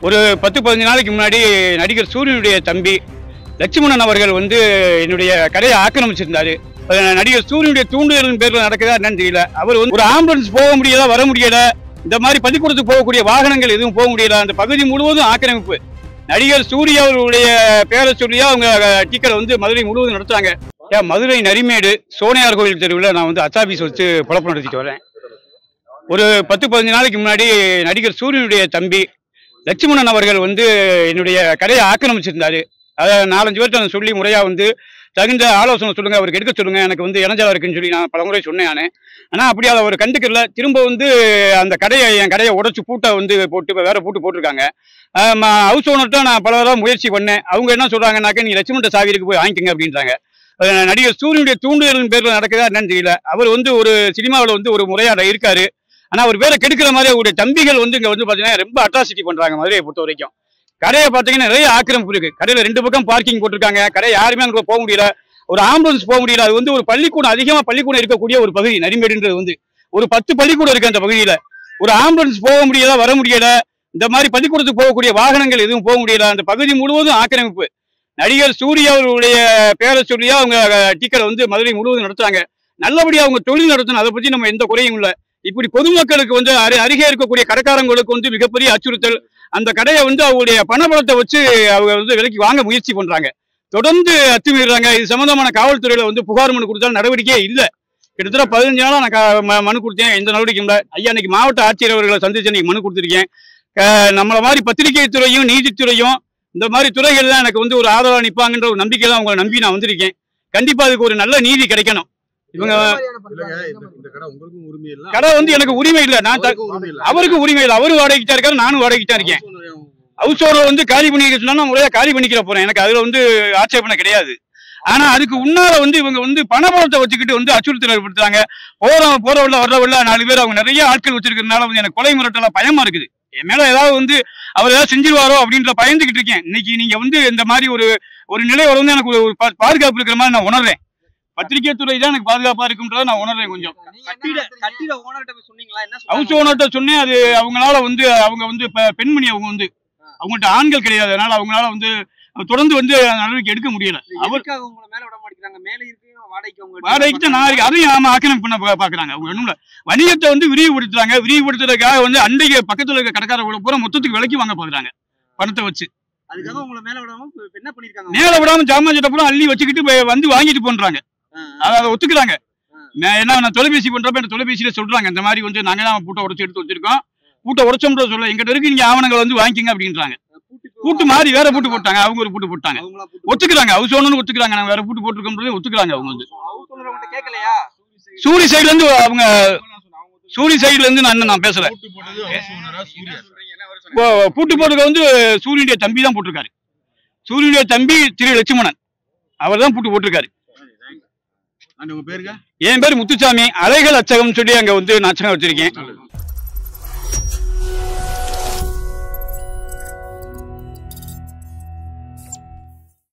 ஒரு 10-15 நாளைக்கு முன்னாடி நடிகர் சூரியனுடைய தம்பி லட்சுமணன் அவர்கள் வந்து என்னுடைய கடையை ஆக்கிரமிச்சிருந்தாரு. நடிகர் சூரியனுடைய தூண்டுதலின் பேர்ல நடக்குதா என்னன்னு தெரியல. அவர் வந்து ஒரு ஆம்புலன்ஸ் போக முடியல, வர முடியல, இந்த மாதிரி பள்ளிக்கூடத்துக்கு போகக்கூடிய வாகனங்கள் எதுவும் போக முடியல. அந்த பகுதி முழுவதும் ஆக்கிரமிப்பு. நடிகர் சூர்யா அவருடைய பேரை சொல்லியா அவங்க டிக்கெட் வந்து மதுரை முழுவதும் நடத்துறாங்க. மதுரை நரிமேடு சோனையார் கோயில் தெருவில் நான் வந்து அச்சாபீஸ் வச்சு குழப்பம் நடத்திட்டு வரேன். ஒரு 10-15 நாளைக்கு முன்னாடி நடிகர் சூரியனுடைய தம்பி லட்சுமணன் அவர்கள் வந்து என்னுடைய கடையை ஆக்கிரமிச்சிருந்தாரு. அதை 4-5 பேர்கிட்ட சொல்லி முறையா வந்து தகுந்த ஆலோசனை சொல்லுங்க, அவருக்கு எடுக்க சொல்லுங்க, எனக்கு வந்து இணைஞ்சலா இருக்குன்னு சொல்லி நான் பலமுறை சொன்னேன் நான். ஆனால் அப்படி அதை அவர் கண்டுக்கல. திரும்ப வந்து அந்த என் கடையை உடச்சி பூட்டை வந்து போட்டு வேற பூட்டு போட்டிருக்காங்க. ஹவுஸ் ஓனர்கிட்ட நான் பல தடவை முயற்சி பண்ணேன். அவங்க என்ன சொல்றாங்கன்னாக்க நீங்க லட்சுமண சாவி இருக்கு போய் வாங்கிக்கங்க அப்படின்றாங்க. நடிகர் சூரியனுடைய தூண்டுதலின் பேர்ல நடக்குதா என்னன்னு தெரியல. அவர் வந்து ஒரு சினிமாவில் வந்து ஒரு முறையாட இருக்காரு. ஆனா அவர் பேரை கெடுக்கிற மாதிரி அவருடைய தம்பிகள் வந்து இங்க வந்து பாத்தீங்கன்னா ரொம்ப அட்ராசிட்டி பண்றாங்க. மதுரையை பொறுத்த வரைக்கும் கடையை பாத்தீங்கன்னா நிறைய ஆக்கிரமிப்பு இருக்கு. கடையில 2 பக்கம் பார்க்கிங் போட்டிருக்காங்க. கடை யாருமே அங்க போக முடியல, ஒரு ஆம்புலன்ஸ் போக முடியல. அது வந்து ஒரு பள்ளிக்கூடம், அதிகமா பள்ளிக்கூடம் இருக்கக்கூடிய ஒரு பகுதி நரிமேடுன்றது வந்து ஒரு 10 பள்ளிக்கூடம் இருக்கு அந்த பகுதியில. ஒரு ஆம்புலன்ஸ் போக முடியல, வர முடியல, இந்த மாதிரி பள்ளிக்கூடத்துக்கு போகக்கூடிய வாகனங்கள் எதுவும் போக முடியல. அந்த பகுதி முழுவதும் ஆக்கிரமிப்பு. நடிகர் சூர்யா அவருடைய பேரை சொல்லியா அவங்க டிக்கெட் வந்து மதுரை முழுவதும் நடத்துறாங்க. நல்லபடியா அவங்க தொழில் நடத்தணும், அதை பத்தி நம்ம எந்த குறையும் இல்லை. இப்படி பொதுமக்களுக்கு வந்து அருகே இருக்கக்கூடிய கடைக்காரங்களுக்கு வந்து மிகப்பெரிய அச்சுறுத்தல். அந்த கடையை வந்து அவங்களுடைய பணபலத்தை வச்சு அவங்க வந்து விலைக்கு வாங்க முயற்சி பண்றாங்க, தொடர்ந்து அத்துமீறாங்க. இது சம்பந்தமான காவல்துறையில வந்து புகார் மனு கொடுத்தாலும் நடவடிக்கையே இல்லை. கிட்டத்தட்ட 15 நாளா நான் மனு கொடுத்தேன், எந்த நடவடிக்கையும் இல்லை. ஐயா இன்னைக்கு மாவட்ட ஆட்சியர் அவர்களை சந்திச்சு இன்னைக்கு மனு கொடுத்துருக்கேன். நம்மள மாதிரி பத்திரிகை துறையும் நீதித்துறையும் இந்த மாதிரி துறைகள் தான் எனக்கு வந்து ஒரு ஆதரவா நிற்பாங்கன்ற ஒரு நம்பிக்கை தான் உங்களை நம்பி நான் வந்திருக்கேன். கண்டிப்பா அதுக்கு ஒரு நல்ல நீதி கிடைக்கணும். இவங்க கடை வந்து எனக்கு உரிமை இல்லை, நான் அவருக்கு உரிமை இல்லை. அவரு வாடகைக்கு தான் இருக்காரு, நானும் வாடகைக்கு தான் இருக்கேன். ஹவுஸ் ஓனர் வந்து காலி பண்ணிக்க சொன்னா முறையா காலி பண்ணிக்கிற போறேன், எனக்கு அதுல வந்து ஆட்சேபனை கிடையாது. ஆனா அதுக்கு உன்னால வந்து இவங்க வந்து பணபலத்தை வச்சுக்கிட்டு வந்து அச்சுறுத்தல் ஏற்படுத்துறாங்க. போறவள்ள வர்றவள்ள 4 பேர் அவங்க நிறைய ஆட்கள் வச்சிருக்கிறதுனால வந்து எனக்கு கொலை மிரட்டலாம் பயமா இருக்குது. என் மேல ஏதாவது வந்து அவர் ஏதாவது செஞ்சிருவாரோ அப்படின்ற பயந்துகிட்டு இருக்கேன். இன்னைக்கு நீங்க வந்து இந்த மாதிரி ஒரு நிலை வந்து எனக்கு ஒரு பாதுகாப்பு இருக்கிற மாதிரி நான் உணர்றேன். பத்திரிகை துறை தான் எனக்கு பாதுகாப்பா இருக்குன்றத நான் உணர்றேன். கொஞ்சம் ஹவுஸ் ஓனர்கிட்ட சொன்னேன். அது அவங்களால வந்து அவங்க வந்து பெண்மணி, அவங்க வந்து அவங்கள்ட்ட ஆண்கள் கிடையாது, அதனால அவங்களால வந்து தொடர்ந்து வந்து நடவடிக்கை எடுக்க முடியல. வாடகைக்கு நான் இருக்கு, அதையும் நாம ஆக்கிரமிப்பு பண்ண பாக்குறாங்க. அவங்க ஒண்ணுல வணிகத்தை வந்து விரிவுபடுத்துறாங்க. விரிவுபடுத்துறதுக்காக வந்து அண்டைய பக்கத்துல இருக்க கடைக்காரர்களை பூரா மொத்தத்துக்கு விலைக்கு வாங்க பாக்குறாங்க பணத்தை வச்சு. மேல விடாம ஜாமான் சட்டை பூரா அள்ளி வச்சுக்கிட்டு வந்து வாங்கிட்டு போன்றாங்க. அதை ஒத்துக்கிறாங்க. நான் தொலைபேசி பண்றப்ப என் தொலைபேசியில சொல்றாங்க இந்த மாதிரி வந்து நாங்க தான் பூட்டை உடச்சு எடுத்து வச்சிருக்கோம், பூட்டை உடச்சோம்ன்ற சொல்ல எங்கிட்ட இருக்கு, நீங்க ஆவணங்களை வந்து வாங்கிக்கங்க அப்படின்றாங்க. பூட்டு மாறி வேற பூட்டு போட்டாங்க, அவங்க ஒரு பூட்டு போட்டாங்க. ஒத்துக்கிறாங்க, ஹவுஸ் ஓனர்னு ஒத்துக்கிறாங்க, நாங்க வேற பூட்டு போட்டிருக்கோம் ஒத்துக்கிறாங்க. அவங்க வந்து சூரி சைடுல இருந்து அவங்க சூரி சைடுல இருந்து நான் பேசல. பூட்டு போட்டுக்க வந்து சூரியனுடைய தம்பி தான் போட்டிருக்காரு. சூரியனுடைய தம்பி திரு லட்சுமணன் அவர் தான் பூட்டு போட்டிருக்காரு. என் பேர் முத்துசாமி. அலைகள் அச்சகம் சொல்லி அங்க வந்து நான் அச்சகம் வச்சிருக்கேன்.